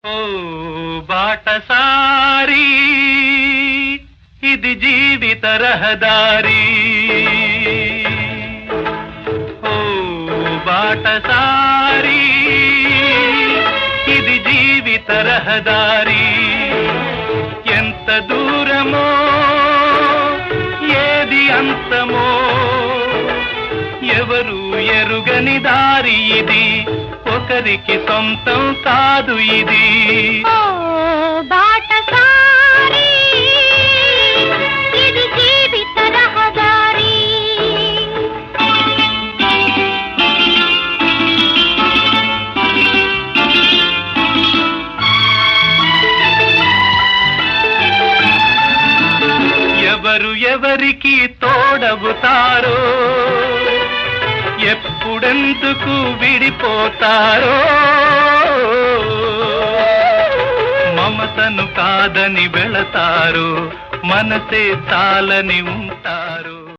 ఓ బాటసారి ఇది జీవిత రహదారి, ఓ బాటసారి ఇది జీవిత రహదారి. ఎంత దూరమో ఏది అంతమో ఎవరు ఎరుగని దారి ఇది, ఒకరికి సొంతం కాదు ఇది. ఓ బాటసారి ఇది జీవిత రహదారి. ఎవరు ఎవరికి తోడవుతారో, ఎప్పుడెందుకు విడిపోతారో, మమతను కాదని వెళతారు, మనసే చాలని ఉంటారు.